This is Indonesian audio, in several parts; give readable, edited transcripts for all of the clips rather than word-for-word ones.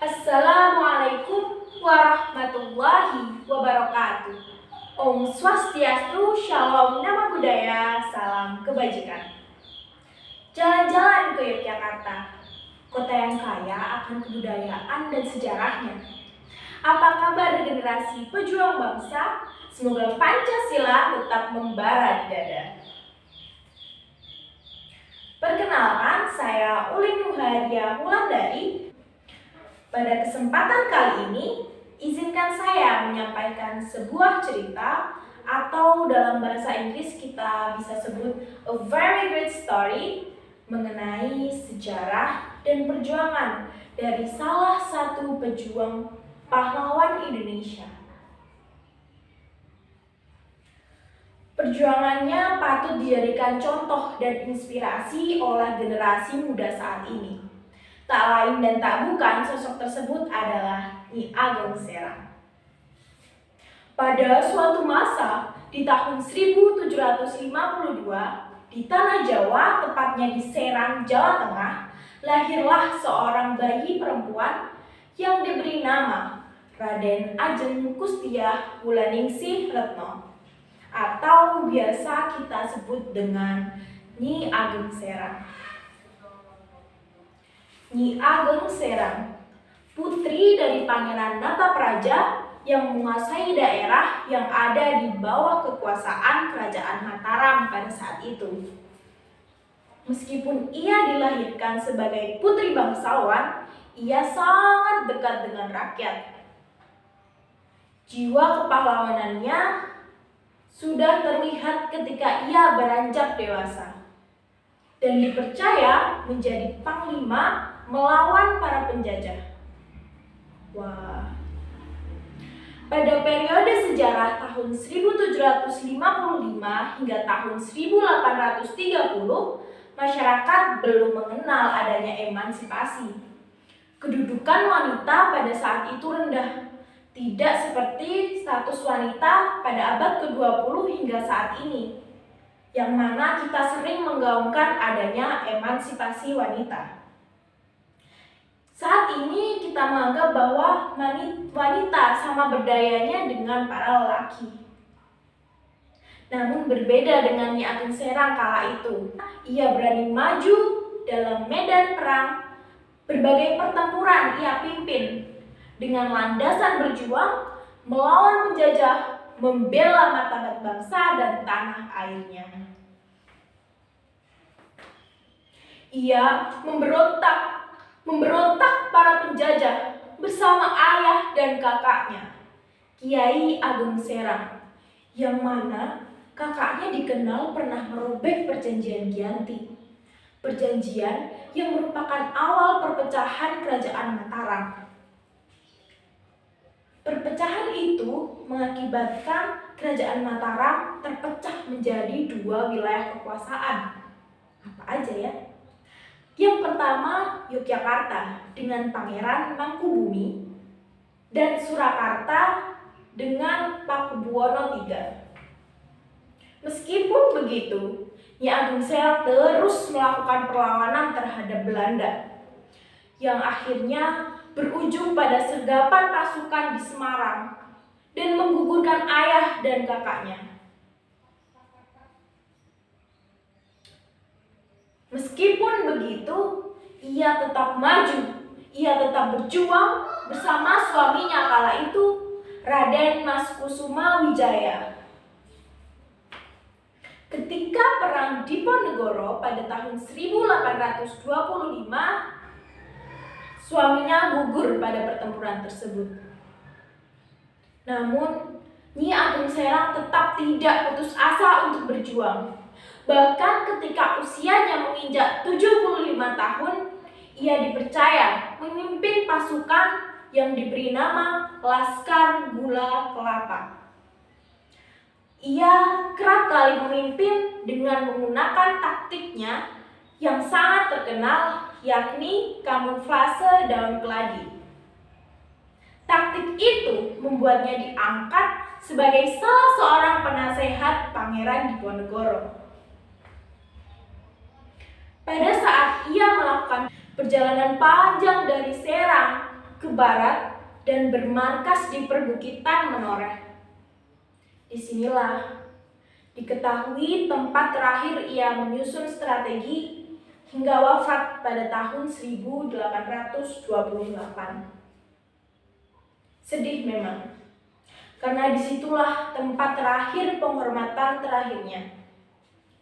Assalamualaikum warahmatullahi wabarakatuh. Om Swastiastu, Shalom Nama Budaya, Salam Kebajikan. Jalan-jalan ke Yogyakarta, kota yang kaya akan kebudayaan dan sejarahnya. Apa kabar generasi pejuang bangsa? Semoga Pancasila tetap membara di dada. Perkenalkan, saya Ulin Nuhadia Wulandari. Pada kesempatan kali ini, izinkan saya menyampaikan sebuah cerita atau dalam bahasa Inggris kita bisa sebut a very great story mengenai sejarah dan perjuangan dari salah satu pejuang pahlawan Indonesia. Perjuangannya patut dijadikan contoh dan inspirasi oleh generasi muda saat ini. Tak lain dan tak bukan, sosok tersebut adalah Nyi Ageng Serang. Pada suatu masa di tahun 1752 di Tanah Jawa, tepatnya di Serang, Jawa Tengah, lahirlah seorang bayi perempuan yang diberi nama Raden Ajeng Kustiah Wulandari Retno, atau biasa kita sebut dengan Nyi Ageng Serang. Nyi Ageng Serang, putri dari Pangeran Natapraja yang menguasai daerah yang ada di bawah kekuasaan Kerajaan Mataram pada saat itu. Meskipun ia dilahirkan sebagai putri bangsawan, ia sangat dekat dengan rakyat. Jiwa kepahlawanannya sudah terlihat ketika ia beranjak dewasa dan dipercaya menjadi panglima melawan para penjajah. Wah. Pada periode sejarah tahun 1755 hingga tahun 1830, masyarakat belum mengenal adanya emansipasi. Kedudukan wanita pada saat itu rendah, tidak seperti status wanita pada abad ke-20 hingga saat ini, yang mana kita sering menggaungkan adanya emansipasi wanita. Saat ini kita menganggap bahwa wanita sama berdayanya dengan para lelaki. Namun berbeda dengan Nyi Ageng Serang kala itu. Ia berani maju dalam medan perang, berbagai pertempuran ia pimpin dengan landasan berjuang, melawan penjajah, membela martabat bangsa dan tanah airnya. Ia memberontak para penjajah bersama ayah dan kakaknya, Kiai Ageng Serang, yang mana kakaknya dikenal pernah merobek perjanjian Giyanti, perjanjian yang merupakan awal perpecahan Kerajaan Mataram. Perpecahan itu mengakibatkan Kerajaan Mataram terpecah menjadi dua wilayah kekuasaan. Apa aja ya? Yang pertama, Yogyakarta dengan Pangeran Mangkubumi dan Surakarta dengan Pakubuwono III. Meskipun begitu, Nyi Ageng Serang terus melakukan perlawanan terhadap Belanda, yang akhirnya berujung pada sergapan pasukan di Semarang dan menggugurkan ayah dan kakaknya. Meskipun begitu, ia tetap maju, ia tetap berjuang bersama suaminya kala itu, Raden Mas Kusuma Wijaya. Ketika perang Diponegoro pada tahun 1825, suaminya gugur pada pertempuran tersebut. Namun, Nyi Ageng Serang tetap tidak putus asa untuk berjuang. Bahkan ketika usianya menginjak 75 tahun, ia dipercaya memimpin pasukan yang diberi nama Laskar Gula Kelapa. Ia kerap kali memimpin dengan menggunakan taktiknya yang sangat terkenal, yakni kamuflase daun keladi. Taktik itu membuatnya diangkat sebagai salah seorang penasehat Pangeran Diponegoro. Pada saat ia melakukan perjalanan panjang dari Serang ke barat dan bermarkas di perbukitan Menoreh. Disinilah diketahui tempat terakhir ia menyusun strategi hingga wafat pada tahun 1828. Sedih memang, karena disitulah tempat terakhir penghormatan terakhirnya.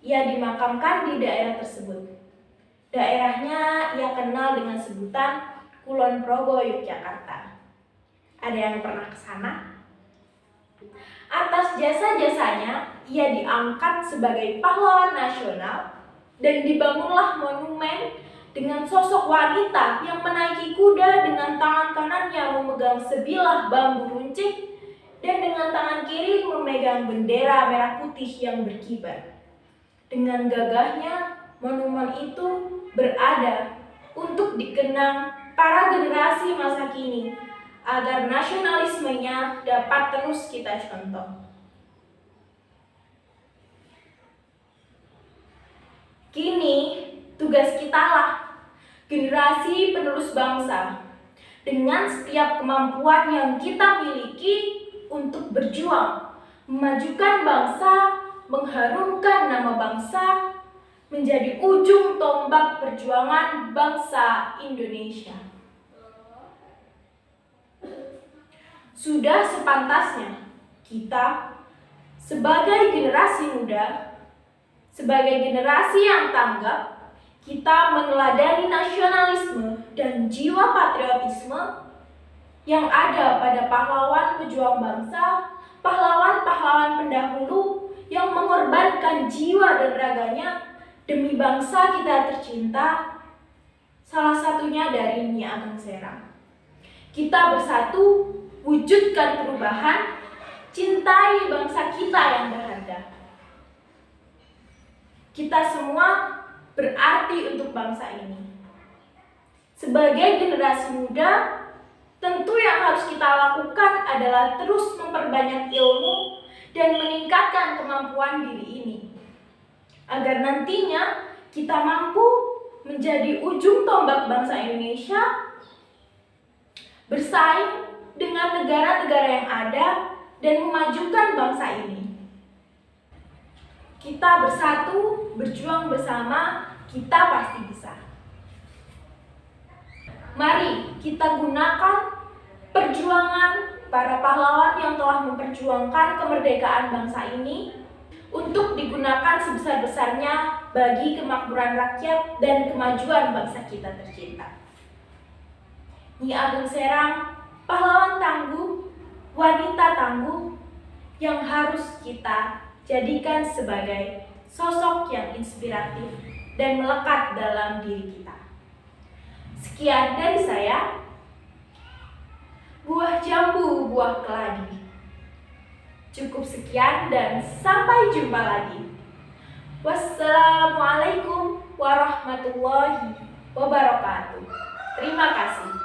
Ia dimakamkan di daerah tersebut. Daerahnya ia kenal dengan sebutan Kulon Progo, Yogyakarta. Ada yang pernah ke sana? Atas jasa-jasanya, ia diangkat sebagai pahlawan nasional dan dibangunlah monumen dengan sosok wanita yang menaiki kuda dengan tangan kanannya memegang sebilah bambu runcing dan dengan tangan kiri memegang bendera merah putih yang berkibar. Dengan gagahnya, monumen itu berada untuk dikenang para generasi masa kini agar nasionalismenya dapat terus kita contoh. Kini tugas kitalah generasi penerus bangsa dengan setiap kemampuan yang kita miliki untuk berjuang memajukan bangsa, mengharumkan nama bangsa, menjadi ujung tombak perjuangan bangsa Indonesia. Sudah sepantasnya kita sebagai generasi muda, sebagai generasi yang tanggap, kita meneladani nasionalisme dan jiwa patriotisme yang ada pada pahlawan pejuang bangsa, pahlawan-pahlawan pendahulu yang mengorbankan jiwa dan raganya demi bangsa kita tercinta, salah satunya dari Nyi Ageng Serang. Kita bersatu, wujudkan perubahan, cintai bangsa kita yang berharga. Kita semua berarti untuk bangsa ini. Sebagai generasi muda, tentu yang harus kita lakukan adalah terus memperbanyak ilmu dan meningkatkan kemampuan diri ini, agar nantinya kita mampu menjadi ujung tombak bangsa Indonesia, bersaing dengan negara-negara yang ada dan memajukan bangsa ini. Kita bersatu, berjuang bersama, kita pasti bisa. Mari kita gunakan perjuangan para pahlawan yang telah memperjuangkan kemerdekaan bangsa ini untuk digunakan sebesar-besarnya bagi kemakmuran rakyat dan kemajuan bangsa kita tercinta. Nyi Ageng Serang, pahlawan tangguh, wanita tangguh yang harus kita jadikan sebagai sosok yang inspiratif dan melekat dalam diri kita. Sekian dari saya, buah jambu, buah keladi. Cukup sekian dan sampai jumpa lagi. Wassalamualaikum warahmatullahi wabarakatuh. Terima kasih.